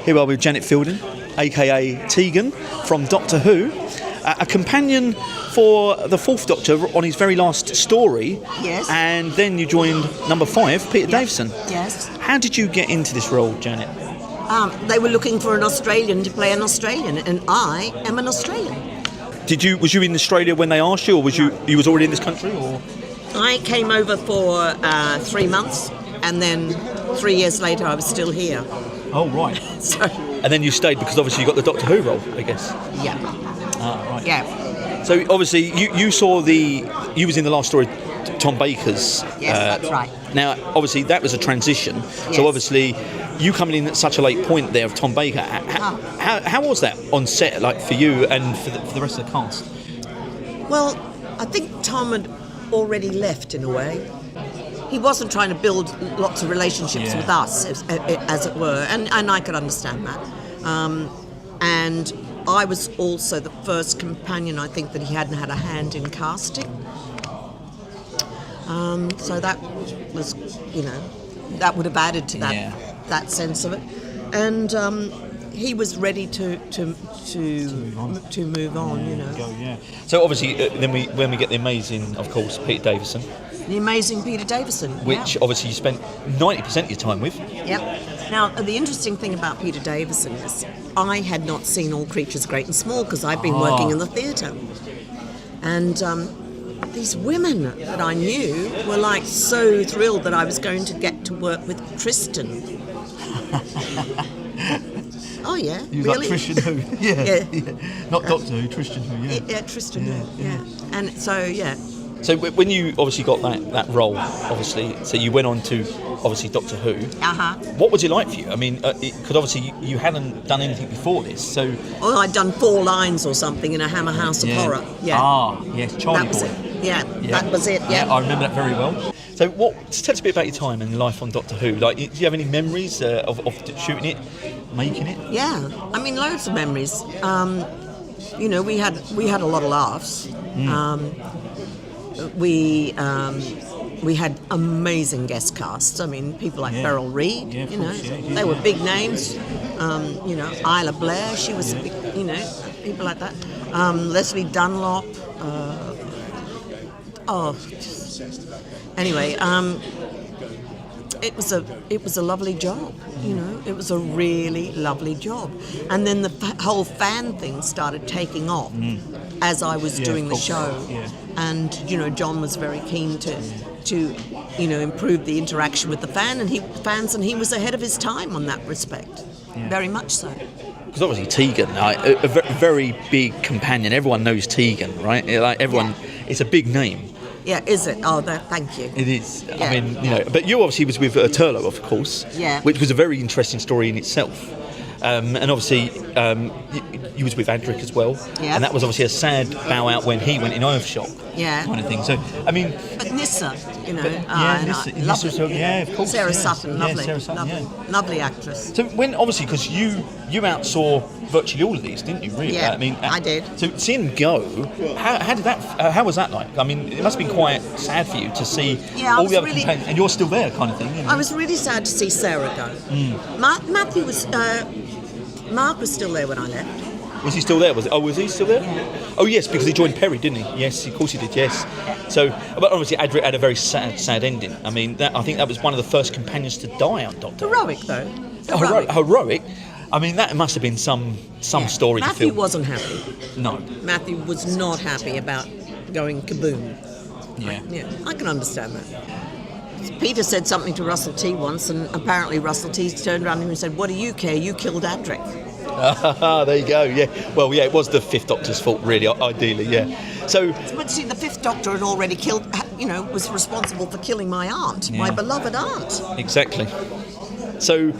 Here we are with Janet Fielding, aka Tegan, from Doctor Who, a companion for the Fourth Doctor on his very last story. Yes. And then you joined number 5, Peter Davison. Yes. How did you get into this role, Janet? They were looking for an Australian to play an Australian, and I am an Australian. Was you in Australia when they asked you, or you was already in this country, or? I came over for 3 months, and then 3 years later I was still here. Oh, right. So, and then you stayed because obviously you got the Doctor Who role, I guess. yeah. Ah, right. Yeah. So obviously you saw you was in the last story, Tom Baker's. Yes, that's right. Now, obviously that was a transition. Yes. So obviously you coming in at such a late point there of Tom Baker. How was that on set, like for you and for the rest of the cast? Well, I think Tom had already left in a way. He wasn't trying to build lots of relationships with us, as it were, and I could understand that. And I was also the first companion, I think, that he hadn't had a hand in casting. So that was, that would have added to that sense of it. And he was ready to move on, Go, yeah. So obviously, when we get the amazing, of course, Peter Davison. The amazing Peter Davison. Which obviously you spent 90% of your time with. Yep. Now, the interesting thing about Peter Davison is I had not seen All Creatures Great and Small because I'd been working in the theatre. And these women that I knew were like so thrilled that I was going to get to work with Tristan. Oh, yeah, You was really? like Tristan Who? Yeah. Not Doctor Who, Tristan Who, yeah. Yeah, Tristan Who, yeah. And so, yeah. So when you obviously got that role, obviously, so you went on to obviously Doctor Who. What was it like for you? I mean, because obviously you hadn't done anything before this, so. Oh, I'd done 4 lines or something in a Hammer House of Horror. Yeah. Ah, yes, Charlie That was Boy. it. Yeah, that was it. Yeah. I remember that very well. So, tell us a bit about your time and life on Doctor Who. Like, do you have any memories of shooting it, making it? Yeah, I mean, loads of memories. We had a lot of laughs. We had amazing guest casts. I mean, people like Beryl Reid. They were big names. Isla Blair. She was a big, people like that. Leslie Dunlop. Anyway, it was a lovely job. It was a really lovely job. And then the whole fan thing started taking off as I was doing the show. Yeah. And John was very keen to improve the interaction with the fans, and he was ahead of his time on that respect. Yeah. Very much so. Because obviously Tegan, a very big companion. Everyone knows Tegan, right? Like everyone, it's a big name. Yeah, is it? Oh, thank you. It is. Yeah. I mean, but you obviously was with Turlo, of course. Yeah. Which was a very interesting story in itself. And obviously, you was with Adric as well. Yeah. And that was obviously a sad bow out when he went in Earthshock. Yeah. Kind of thing. So, I mean. But Nissa, Nissa, of course. Sarah Sutton, lovely. Sarah Sutton, lovely actress. So when, obviously, because you outsaw virtually all of these, didn't you, really? Yeah, I mean, I did. So seeing him go, how was that like? I mean, it must have been quite sad for you to see all the other companions, and you're still there kind of thing. I was really sad to see Sarah go. Mark was still there when I left. Was he still there? Was he still there? Yeah. Oh, yes, because he joined Perry, didn't he? Yes, of course he did, yes. So, but obviously Adric had a very sad ending. I mean, I think that was one of the first companions to die on Doctor. Heroic, though. Heroic? I mean, that must have been some story to film. Matthew wasn't happy. No. Matthew was not happy about going kaboom. Yeah. I can understand that. Peter said something to Russell T once, and apparently Russell T turned around to him and said, "What do you care? You killed Adric." There you go, yeah. Well, yeah, it was the Fifth Doctor's fault, really, ideally, yeah. So, but see, the Fifth Doctor had already killed, was responsible for killing my aunt, my beloved aunt. Exactly. So,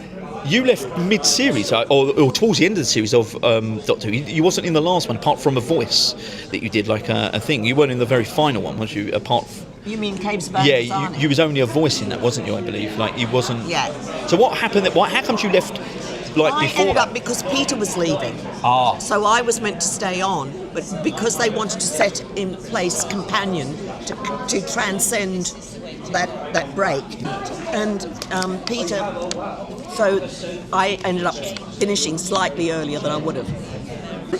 you left mid-series, or towards the end of the series of Doctor Who. You wasn't in the last one, apart from a voice that you did, like a thing. You weren't in the very final one, was you? You mean Caves of Yeah, you was only a voice in that, wasn't you? I believe. Like you wasn't. Yeah. So what happened? How comes you left? I ended up because Peter was leaving. So I was meant to stay on, but because they wanted to set in place Companion to transcend that break, and Peter So I ended up finishing slightly earlier than I would have.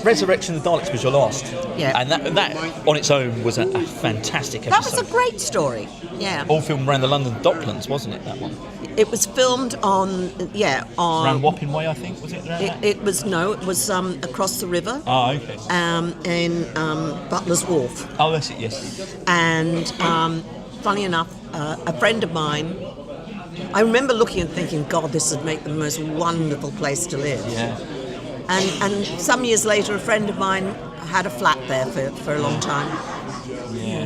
Resurrection of the Daleks was your last. Yeah. And that on its own was a fantastic That episode. was a great story. Yeah. All filmed around the London Docklands, wasn't it, that one? It was filmed on Around Wapping Way, I think, was it? It was across the river. Oh, okay. In Butler's Wharf. Oh, that's it, yes. And funny enough, a friend of mine, I remember looking and thinking, God, this would make the most wonderful place to live. Yeah. And some years later, a friend of mine had a flat there for a long time. Yeah.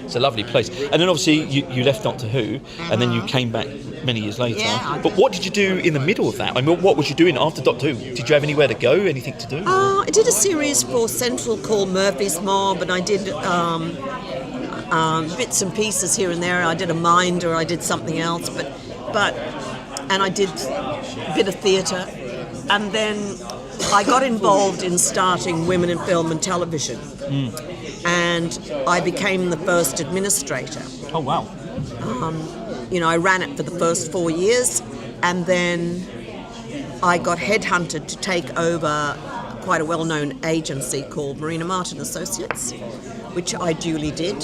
It's a lovely place. And then obviously you left Doctor Who, and then you came back many years later. Yeah, but what did you do in the middle of that? I mean, what was you doing after Doctor Who? Did you have anywhere to go? Anything to do? I did a series for Central called Murphy's Mob, and I did bits and pieces here and there. I did a Minder, I did something else, and I did a bit of theatre, and then I got involved in starting Women in Film and Television, and I became the first administrator. Oh, wow. I ran it for the first 4 years, and then I got headhunted to take over quite a well-known agency called Marina Martin Associates, which I duly did,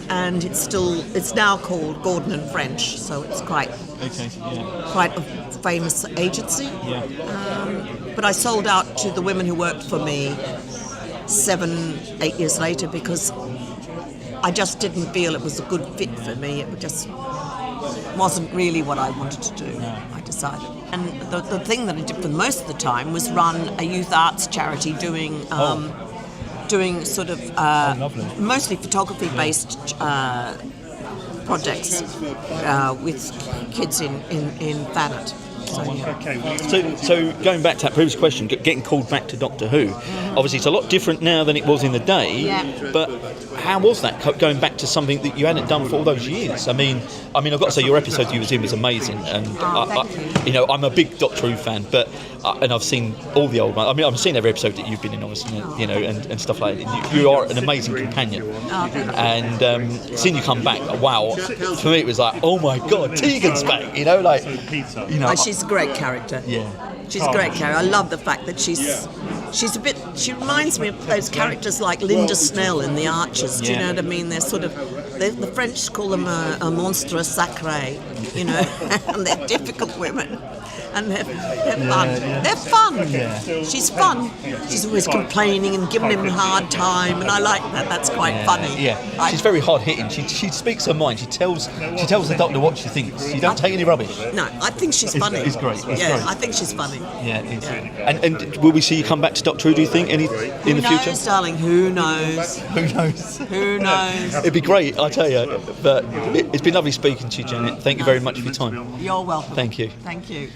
and it's now called Gordon and French, so it's quite a famous agency. Yeah. But I sold out to the women who worked for me 7-8 years later because I just didn't feel it was a good fit for me. It just wasn't really what I wanted to do. No. I decided. And the thing that I did for most of the time was run a youth arts charity doing sort of mostly photography-based projects with kids in Thanet. So going back to that previous question, getting called back to Doctor Who, obviously it's a lot different now than it was in the day. Yeah. But how was that going back to something that you hadn't done for all those years? I mean, I've got to say your episode you was in was amazing, and I'm a big Doctor Who fan, but and I've seen all the old ones. I mean, I've seen every episode that you've been in, obviously, and stuff like that. You are an amazing companion, and seeing you come back, wow! For me, it was like, oh my God, Tegan's back! She's a great character. Yeah. She's a great character. I love the fact that she's she reminds me of those characters like Linda Snell in The Archers. Do you know what I mean? They're sort of, the French call them a monstre sacré, and they're difficult women. And they're fun. Yeah. They're fun. Yeah. She's fun. She's always complaining and giving him a hard time, and I like that. That's quite funny. Yeah, she's very hard hitting. She speaks her mind. She tells the Doctor what she thinks. She don't take any rubbish. No, I think she's funny. It's great. It's great. I think she's funny. Yeah, it is. And will we see you come back to Doctor Who? Do you think in the future? Who knows, darling? Who knows? Who knows? Who knows? It'd be great, I tell you. But it's been lovely speaking to you, Janet. Thank you very much for your time. You're welcome. Thank you. Thank you.